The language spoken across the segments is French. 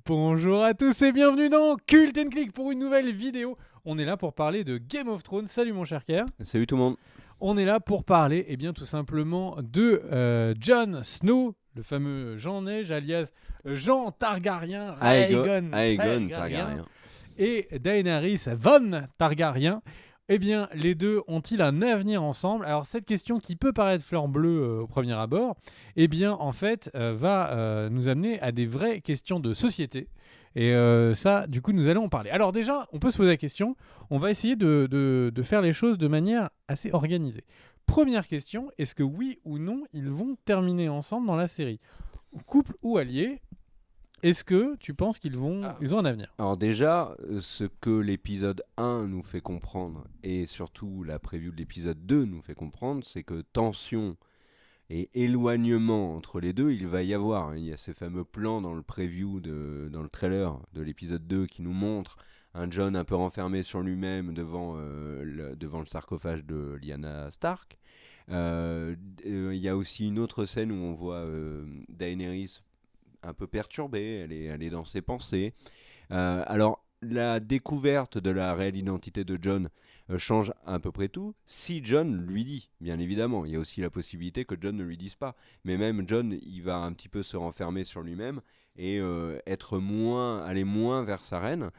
Bonjour à tous et bienvenue dans Cult and Click pour une nouvelle vidéo. On est là pour parler de Game of Thrones. Salut mon cher Kerr. Salut tout le monde. On est là pour parler, tout simplement de Jon Snow, le fameux Jean Neige, alias Jean Targaryen, Aegon Targaryen. Et Daenerys Von Targaryen. Les deux ont-ils un avenir ensemble? Alors cette question qui peut paraître fleur bleue au premier abord, va nous amener à des vraies questions de société. Et ça, du coup, nous allons en parler. Alors déjà, on peut se poser la question, on va essayer de faire les choses de manière assez organisée. Première question, est-ce que oui ou non, ils vont terminer ensemble dans la série? Couple ou allié? Est-ce que tu penses qu'ils ont un avenir? Alors déjà, ce que l'épisode 1 nous fait comprendre, et surtout la preview de l'épisode 2 nous fait comprendre, c'est que tension et éloignement entre les deux, il va y avoir. Il y a ces fameux plans dans le preview, dans le trailer de l'épisode 2 qui nous montrent un Jon un peu renfermé sur lui-même devant le sarcophage de Lyanna Stark. Il y a aussi une autre scène où on voit Daenerys un peu perturbée, elle est dans ses pensées. Alors, la découverte de la réelle identité de Jon change à peu près tout. Si Jon lui dit, bien évidemment, il y a aussi la possibilité que Jon ne lui dise pas. Mais même Jon, il va un petit peu se renfermer sur lui-même et aller moins vers sa reine.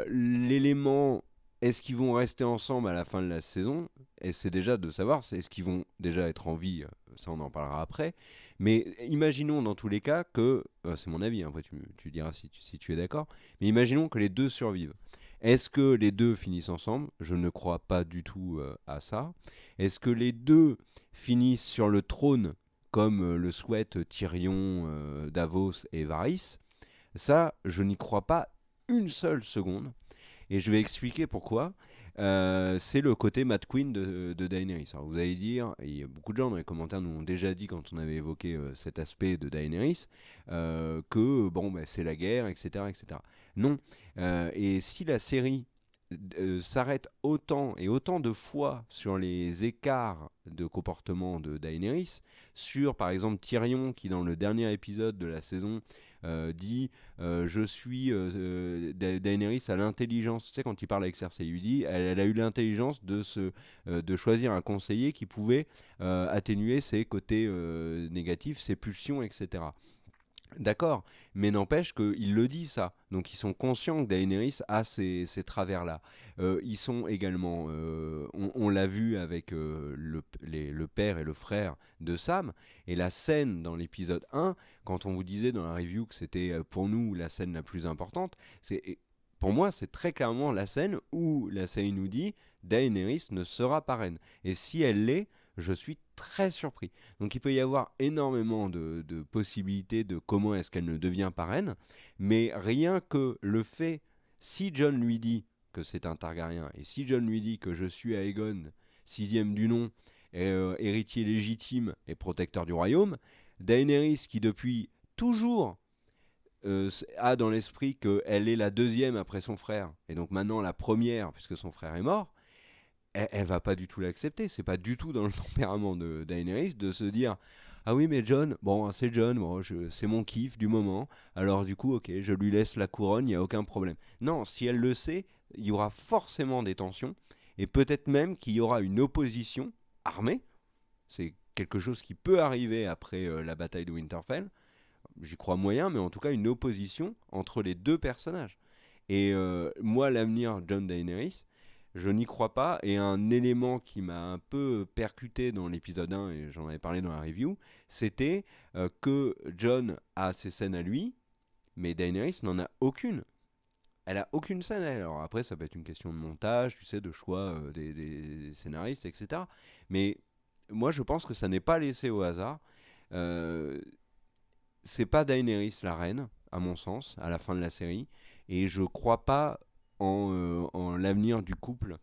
L'élément, est-ce qu'ils vont rester ensemble à la fin de la saison? Et c'est déjà de savoir, est-ce qu'ils vont déjà être en vie? Ça, on en parlera après. Mais imaginons dans tous les cas que, c'est mon avis, après tu diras si tu es d'accord, mais imaginons que les deux survivent. Est-ce que les deux finissent ensemble? Je ne crois pas du tout à ça. Est-ce que les deux finissent sur le trône comme le souhaitent Tyrion, Davos et Varys? Ça, je n'y crois pas une seule seconde. Et je vais expliquer pourquoi. C'est le côté Mad Queen de Daenerys. Alors vous allez dire, et beaucoup de gens dans les commentaires nous ont déjà dit quand on avait évoqué cet aspect de Daenerys, que c'est la guerre, etc., etc. Non. Et si la série s'arrête autant de fois sur les écarts de comportement de Daenerys, sur par exemple Tyrion qui dans le dernier épisode de la saison dit je suis Daenerys a l'intelligence, tu sais quand il parle avec Cersei, il lui dit elle a eu l'intelligence de choisir un conseiller qui pouvait atténuer ses côtés négatifs, ses pulsions, etc. D'accord, mais n'empêche qu'il le dit ça. Donc ils sont conscients que Daenerys a ces travers-là. Ils sont également, on l'a vu avec le père et le frère de Sam, et la scène dans l'épisode 1, quand on vous disait dans la review que c'était pour nous la scène la plus importante, pour moi c'est très clairement la scène où la série nous dit Daenerys ne sera pas reine. Et si elle l'est, je suis très surpris. Donc il peut y avoir énormément de possibilités de comment est-ce qu'elle ne devient pas reine, mais rien que le fait, si Jon lui dit que c'est un Targaryen, et si Jon lui dit que je suis Aegon, sixième du nom, héritier légitime et protecteur du royaume, Daenerys qui depuis toujours a dans l'esprit qu'elle est la deuxième après son frère, et donc maintenant la première puisque son frère est mort, elle va pas du tout l'accepter. C'est pas du tout dans le tempérament de Daenerys de se dire ah oui mais Jon, bon c'est Jon, bon, c'est mon kiff du moment, alors du coup ok je lui laisse la couronne, il y a aucun problème. Non, si elle le sait, il y aura forcément des tensions et peut-être même qu'il y aura une opposition armée. C'est quelque chose qui peut arriver après la bataille de Winterfell. J'y crois moyen, mais en tout cas une opposition entre les deux personnages. Et moi, l'avenir Jon Daenerys, je n'y crois pas. Et un élément qui m'a un peu percuté dans l'épisode 1, et j'en avais parlé dans la review, c'était que Jon a ses scènes à lui, mais Daenerys n'en a aucune. Elle a aucune scène. Alors après, ça peut être une question de montage, tu sais, de choix des scénaristes, etc. Mais moi, je pense que ça n'est pas laissé au hasard. Euh, c'est pas Daenerys la reine, à mon sens, à la fin de la série, et je crois pas en l'avenir du couple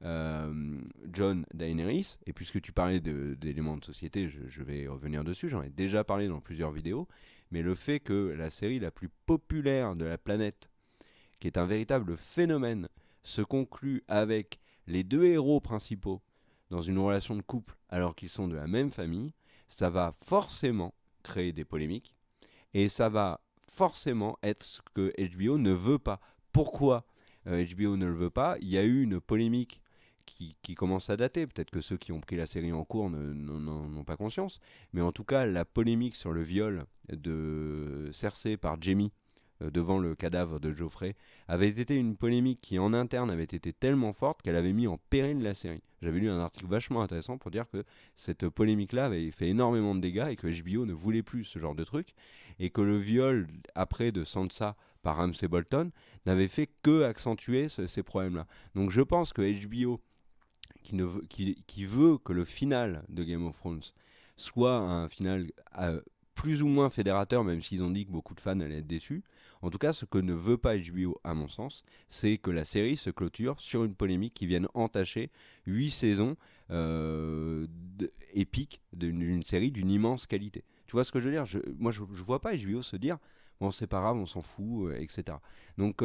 Jon Daenerys. Et puisque tu parlais d'éléments de société, je vais revenir dessus. J'en ai déjà parlé dans plusieurs vidéos, mais le fait que la série la plus populaire de la planète, qui est un véritable phénomène, se conclut avec les deux héros principaux dans une relation de couple alors qu'ils sont de la même famille, ça va forcément créer des polémiques. Et ça va forcément être ce que HBO ne veut pas. Pourquoi HBO ne le veut pas? Il y a eu une polémique qui commence à dater. Peut-être que ceux qui ont pris la série en cours n'en ont pas conscience. Mais en tout cas, la polémique sur le viol de Cersei par Jaime devant le cadavre de Joffrey avait été une polémique qui en interne avait été tellement forte qu'elle avait mis en péril la série. J'avais lu un article vachement intéressant pour dire que cette polémique-là avait fait énormément de dégâts et que HBO ne voulait plus ce genre de truc et que le viol après de Sansa par Ramsay Bolton n'avait fait que accentuer ces problèmes-là. Donc je pense que HBO qui veut que le final de Game of Thrones soit un final plus ou moins fédérateur, même s'ils ont dit que beaucoup de fans allaient être déçus. En tout cas, ce que ne veut pas HBO, à mon sens, c'est que la série se clôture sur une polémique qui vienne entacher 8 saisons épiques d'une série d'une immense qualité. Tu vois ce que je veux dire? Moi, je vois pas HBO se dire « Bon, c'est pas grave, on s'en fout, etc. » Donc,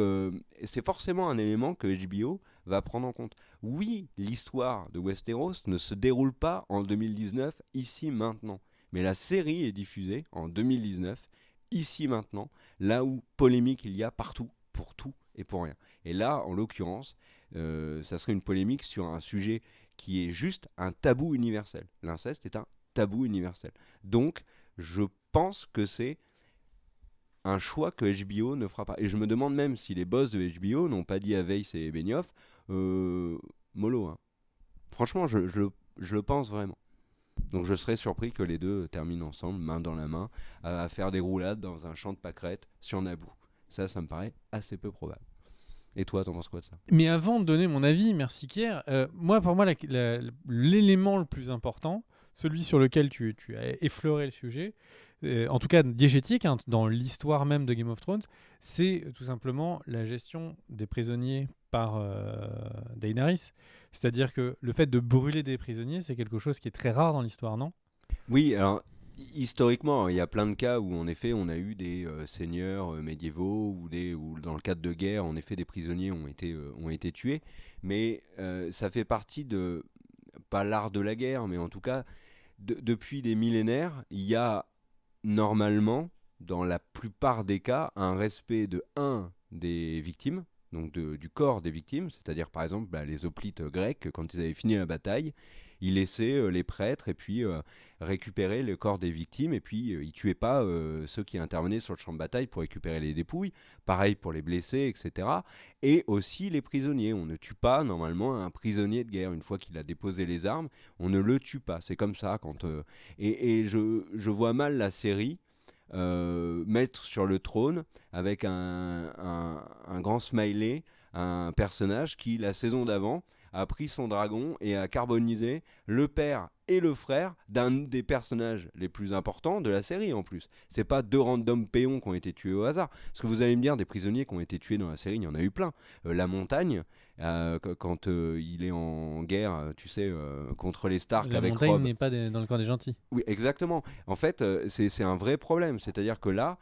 c'est forcément un élément que HBO va prendre en compte. Oui, l'histoire de Westeros ne se déroule pas en 2019, ici, maintenant. Mais la série est diffusée en 2019, ici, maintenant, là où polémique il y a partout, pour tout et pour rien. Et là, en l'occurrence, ça serait une polémique sur un sujet qui est juste un tabou universel. L'inceste est un tabou universel. Donc, je pense que c'est un choix que HBO ne fera pas. Et je me demande même si les boss de HBO n'ont pas dit à Weiss et Benioff mollo. Hein. Franchement, je le pense vraiment. Donc je serais surpris que les deux terminent ensemble, main dans la main, à faire des roulades dans un champ de pâquerettes sur Naboo. Ça me paraît assez peu probable. Et toi, t'en penses quoi de ça? Mais avant de donner mon avis, merci Kier, pour moi, l'élément le plus important, celui sur lequel tu as effleuré le sujet, en tout cas diégétique, hein, dans l'histoire même de Game of Thrones, c'est tout simplement la gestion des prisonniers par Daenerys. C'est-à-dire que le fait de brûler des prisonniers, c'est quelque chose qui est très rare dans l'histoire, non? Oui, alors historiquement, il y a plein de cas où en effet on a eu des seigneurs médiévaux ou dans le cadre de guerre, en effet des prisonniers ont été tués, mais ça fait partie de, pas l'art de la guerre, mais en tout cas depuis des millénaires, il y a normalement, dans la plupart des cas, un respect des victimes, donc du corps des victimes, c'est-à-dire par exemple les hoplites grecs, quand ils avaient fini la bataille, ils laissaient les prêtres et puis récupérer le corps des victimes et puis ils tuaient pas ceux qui intervenaient sur le champ de bataille pour récupérer les dépouilles, pareil pour les blessés, etc. Et aussi les prisonniers, on ne tue pas normalement un prisonnier de guerre, une fois qu'il a déposé les armes, on ne le tue pas, c'est comme ça. Et je vois mal la série mettre sur le trône avec un grand smiley, un personnage qui, la saison d'avant, a pris son dragon et a carbonisé le père et le frère d'un des personnages les plus importants de la série en plus. C'est pas deux random péons qui ont été tués au hasard. Parce que vous allez me dire, des prisonniers qui ont été tués dans la série, il y en a eu plein. La Montagne, quand il est en guerre, tu sais, contre les Stark La avec montagne Robb. n'est pas dans le camp des gentils. Oui, exactement. En fait, c'est un vrai problème. C'est-à-dire que là,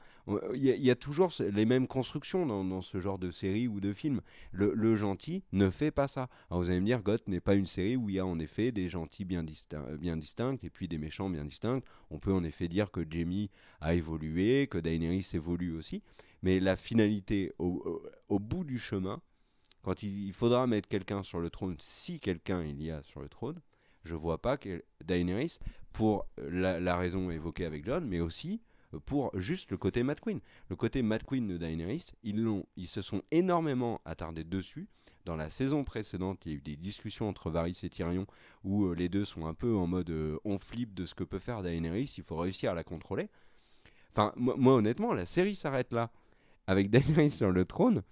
il y a toujours les mêmes constructions dans ce genre de série ou de film. Le gentil ne fait pas ça. Alors vous allez me dire, Goth n'est pas une série où il y a en effet des gentils bien distincts et puis des méchants bien distincts. On peut en effet dire que Jaime a évolué, que Daenerys évolue aussi. Mais la finalité, au bout du chemin, quand il faudra mettre quelqu'un sur le trône, si quelqu'un il y a sur le trône, je vois pas que Daenerys, pour la raison évoquée avec John, mais aussi pour juste le côté Mad Queen. Le côté Mad Queen de Daenerys, ils se sont énormément attardés dessus. Dans la saison précédente, il y a eu des discussions entre Varys et Tyrion où les deux sont un peu en mode on flippe de ce que peut faire Daenerys, il faut réussir à la contrôler. Enfin, moi honnêtement, la série s'arrête là. Avec Daenerys sur le trône,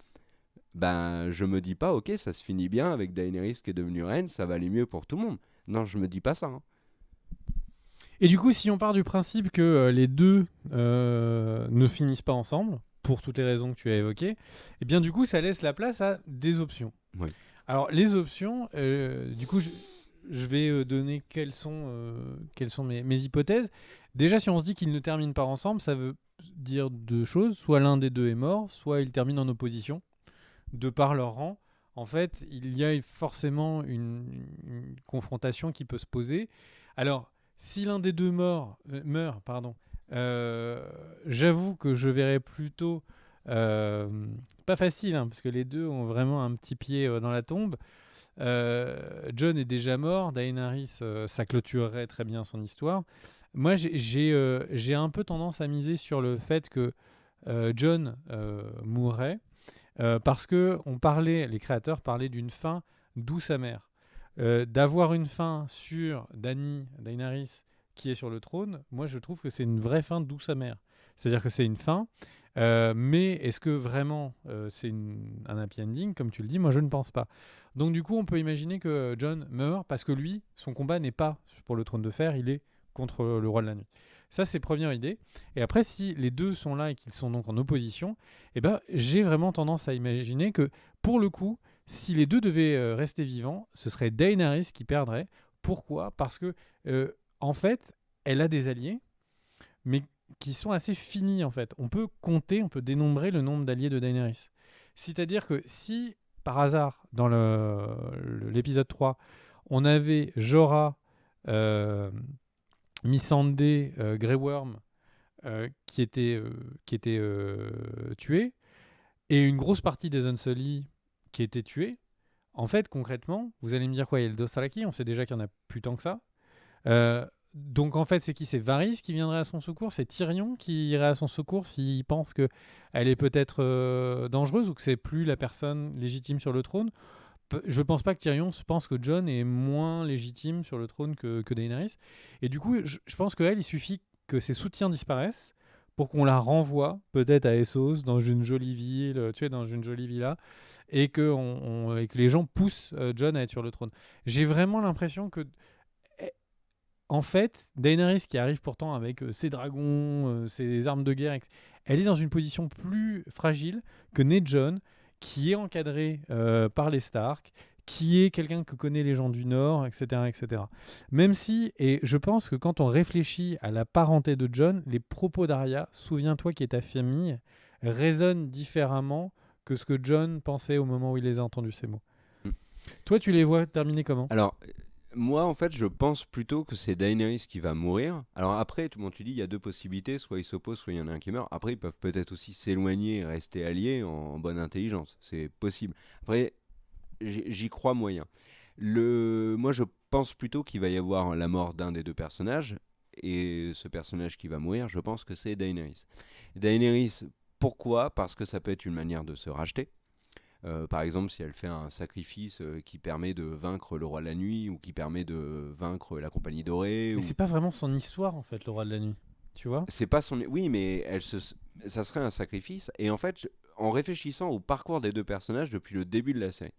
ben je me dis pas ok, ça se finit bien avec Daenerys qui est devenue reine, ça va aller mieux pour tout le monde. Non, je me dis pas ça. Hein. Et du coup, si on part du principe que les deux ne finissent pas ensemble, pour toutes les raisons que tu as évoquées, eh bien du coup, ça laisse la place à des options. Oui. Alors, les options, du coup, je vais donner quelles sont mes hypothèses. Déjà, si on se dit qu'ils ne terminent pas ensemble, ça veut dire deux choses. Soit l'un des deux est mort, soit ils terminent en opposition, de par leur rang. En fait, il y a forcément une confrontation qui peut se poser. Alors, si l'un des deux meurt, J'avoue que je verrais plutôt... euh, pas facile, hein, parce que les deux ont vraiment un petit pied dans la tombe. Jon est déjà mort, Daenerys, ça clôturerait très bien son histoire. Moi, j'ai un peu tendance à miser sur le fait que Jon mourrait, parce que les créateurs parlaient d'une fin douce amère. D'avoir une fin sur Daenerys qui est sur le trône, moi je trouve que c'est une vraie fin douce amère. C'est-à-dire que c'est une fin, mais est-ce que vraiment un happy ending, comme tu le dis? Moi je ne pense pas. Donc du coup on peut imaginer que Jon meurt parce que lui, son combat n'est pas pour le trône de fer, il est contre le roi de la nuit. Ça c'est première idée. Et après si les deux sont là et qu'ils sont donc en opposition, eh ben, j'ai vraiment tendance à imaginer que pour le coup, si les deux devaient rester vivants, ce serait Daenerys qui perdrait. Pourquoi? Parce que en fait, elle a des alliés, mais qui sont assez finis en fait. On peut compter, on peut dénombrer le nombre d'alliés de Daenerys. C'est-à-dire que si, par hasard, dans l'épisode 3, on avait Jorah, euh, Missandei, Grey Worm, qui étaient tués, et une grosse partie des Unsullied qui étaient tués, en fait, concrètement, vous allez me dire quoi? Il y a le Dothraki, on sait déjà qu'il y en a plus tant que ça. Donc en fait, c'est qui? C'est Varys qui viendrait à son secours? C'est Tyrion qui irait à son secours s'il pense qu'elle est peut-être dangereuse ou que c'est plus la personne légitime sur le trône? Je pense pas que Tyrion pense que Jon est moins légitime sur le trône que Daenerys. Et du coup, je pense qu'elle, il suffit que ses soutiens disparaissent pour qu'on la renvoie peut-être à Essos dans une jolie ville, tu sais, dans une jolie villa, et et que les gens poussent Jon à être sur le trône. J'ai vraiment l'impression que en fait, Daenerys qui arrive pourtant avec ses dragons, ses armes de guerre, elle est dans une position plus fragile que Ned Jon, qui est encadré par les Stark, qui est quelqu'un que connaît les gens du Nord, etc., etc. Même si, et je pense que quand on réfléchit à la parenté de Jon, les propos d'Arya, souviens-toi qui est ta famille, résonnent différemment que ce que Jon pensait au moment où il les a entendus ces mots. Mm. Toi, tu les vois terminer comment? Alors, moi, en fait, je pense plutôt que c'est Daenerys qui va mourir. Alors après, tout le monde, tu dis, il y a deux possibilités, soit ils s'opposent, soit il y en a un qui meurt. Après, ils peuvent peut-être aussi s'éloigner et rester alliés en bonne intelligence. C'est possible. Après, j'y crois moyen. Moi, je pense plutôt qu'il va y avoir la mort d'un des deux personnages. Et ce personnage qui va mourir, je pense que c'est Daenerys. Daenerys, pourquoi? Parce que ça peut être une manière de se racheter. Par exemple, si elle fait un sacrifice qui permet de vaincre le roi de la nuit ou qui permet de vaincre la compagnie dorée. Mais Ou... c'est pas vraiment son histoire en fait, le roi de la nuit. Tu vois? C'est pas son. Oui, mais ça serait un sacrifice. Et en fait, en réfléchissant au parcours des deux personnages depuis le début de la série,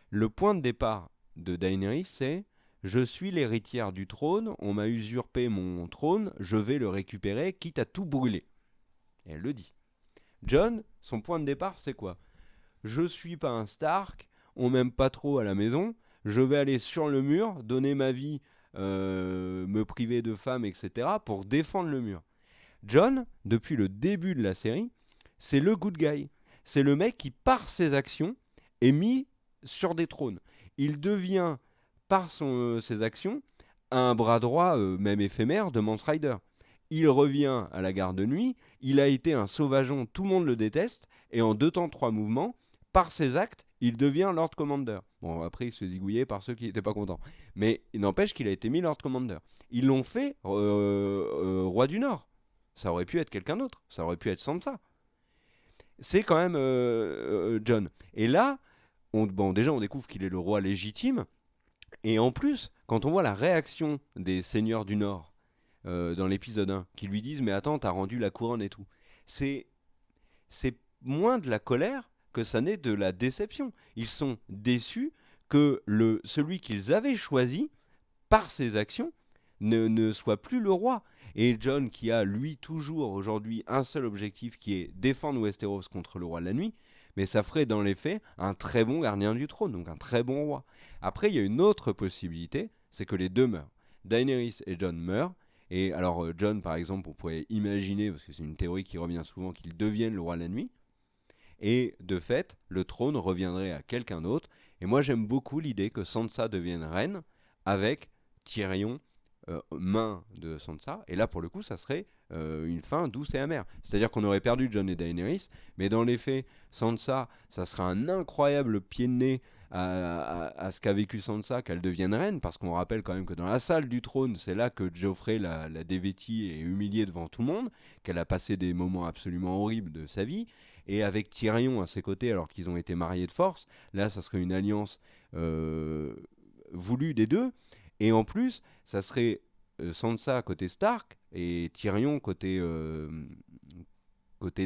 le point de départ de Daenerys, c'est je suis l'héritière du trône, on m'a usurpé mon trône, je vais le récupérer, quitte à tout brûler. Et elle le dit. Jon, son point de départ, c'est quoi? Je suis pas un Stark, on m'aime pas trop à la maison, je vais aller sur le mur, donner ma vie, me priver de femmes, etc. pour défendre le mur. Jon, depuis le début de la série, c'est le good guy. C'est le mec qui, par ses actions, est mis sur des trônes. Il devient, par ses actions, un bras droit, même éphémère, de Mance Rider. Il revient à la gare de nuit, il a été un sauvageon, tout le monde le déteste, et en 2 temps 3 mouvements, par ses actes, il devient Lord Commander. Bon, après, il se zigouillait par ceux qui n'étaient pas contents. Mais il n'empêche qu'il a été mis Lord Commander. Ils l'ont fait roi du Nord. Ça aurait pu être quelqu'un d'autre. Ça aurait pu être Sansa. C'est quand même Jon. Et là, déjà, on découvre qu'il est le roi légitime. Et en plus, quand on voit la réaction des seigneurs du Nord dans l'épisode 1, qui lui disent « Mais attends, t'as rendu la couronne et tout », c'est moins de la colère que ça n'est de la déception. Ils sont déçus que celui qu'ils avaient choisi, par ses actions, ne soit plus le roi. Et Jon, qui a lui toujours aujourd'hui un seul objectif, qui est défendre Westeros contre le roi de la nuit, mais ça ferait dans les faits un très bon gardien du trône, donc un très bon roi. Après, il y a une autre possibilité, c'est que les deux meurent. Daenerys et Jon meurent, et alors Jon, par exemple, on pourrait imaginer, parce que c'est une théorie qui revient souvent, qu'il devienne le roi de la nuit, et de fait, le trône reviendrait à quelqu'un d'autre. Et moi, j'aime beaucoup l'idée que Sansa devienne reine avec Tyrion main de Sansa, et là pour le coup ça serait une fin douce et amère. C'est-à-dire qu'on aurait perdu Jon et Daenerys, mais dans les faits, Sansa, ça serait un incroyable pied de nez à ce qu'a vécu Sansa, qu'elle devienne reine, parce qu'on rappelle quand même que dans la salle du trône, c'est là que Joffrey la dévêtit et humiliée devant tout le monde, qu'elle a passé des moments absolument horribles de sa vie, et avec Tyrion à ses côtés alors qu'ils ont été mariés de force, là ça serait une alliance voulue des deux, et en plus ça serait Sansa côté Stark et Tyrion côté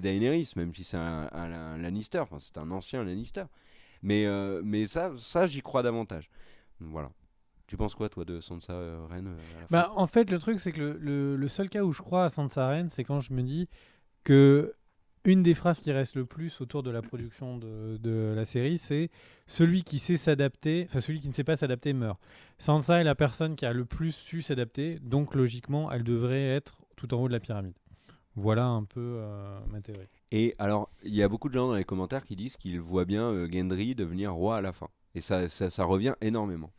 Daenerys, même si c'est un Lannister, enfin c'est un ancien Lannister. Mais ça j'y crois davantage. Voilà. Tu penses quoi, toi, de Sansa reine à la fin? Bah, en fait, le truc, c'est que le seul cas où je crois à Sansa Reine, c'est quand je me dis que une des phrases qui reste le plus autour de la production de la série, c'est celui qui sait s'adapter, enfin celui qui ne sait pas s'adapter meurt. Sansa est la personne qui a le plus su s'adapter, donc logiquement, elle devrait être tout en haut de la pyramide. Voilà un peu ma théorie. Et alors, il y a beaucoup de gens dans les commentaires qui disent qu'ils voient bien Gendry devenir roi à la fin. Et ça revient énormément.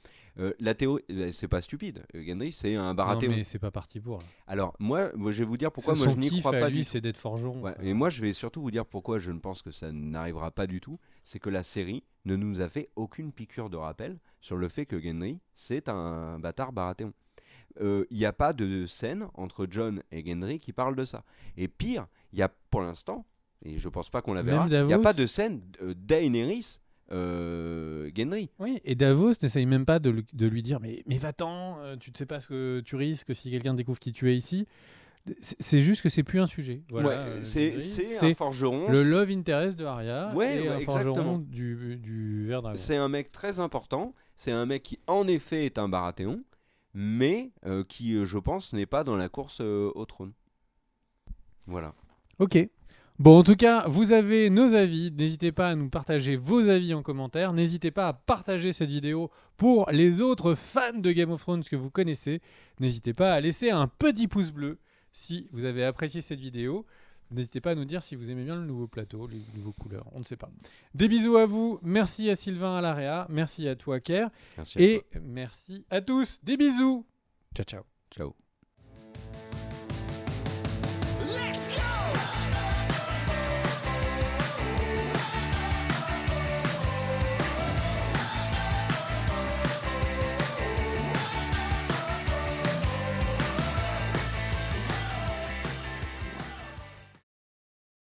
La théorie, c'est pas stupide. Gendry, c'est un Non, Baratheon. mais c'est pas parti pour. Là. Alors, moi, je vais vous dire pourquoi moi, Son je n'y kiff crois à pas lui, du tout. c'est d'être forgeron. Ouais, et moi, je vais surtout vous dire pourquoi je ne pense que ça n'arrivera pas du tout. C'est que la série ne nous a fait aucune piqûre de rappel sur le fait que Gendry, c'est un bâtard Baratheon. Il n'y a pas de scène entre Jon et Gendry qui parle de ça. Et pire, il y a pour l'instant, et je pense pas qu'on la verra, il n'y a pas de scène Daenerys Gendry. Oui, et Davos n'essaye même pas de lui dire mais va-t'en, tu ne sais pas ce que tu risques si quelqu'un découvre qui tu es ici. C'est juste que c'est plus un sujet. Voilà, Ouais, Gendry, c'est un forgeron. le love interest de Arya Ouais, et un exactement. forgeron du Vert Dragon. C'est un mec très important. C'est un mec qui, en effet, est un Baratheon, mais qui, je pense, n'est pas dans la course au trône. Voilà. Ok. Bon, en tout cas, vous avez nos avis. N'hésitez pas à nous partager vos avis en commentaire. N'hésitez pas à partager cette vidéo pour les autres fans de Game of Thrones que vous connaissez. N'hésitez pas à laisser un petit pouce bleu si vous avez apprécié cette vidéo. N'hésitez pas à nous dire si vous aimez bien le nouveau plateau, les nouveaux couleurs. On ne sait pas. Des bisous à vous. Merci à Sylvain à l'AREA. Merci à toi, Ker. Merci à Et toi. merci à tous. Des bisous. Ciao, ciao. Ciao.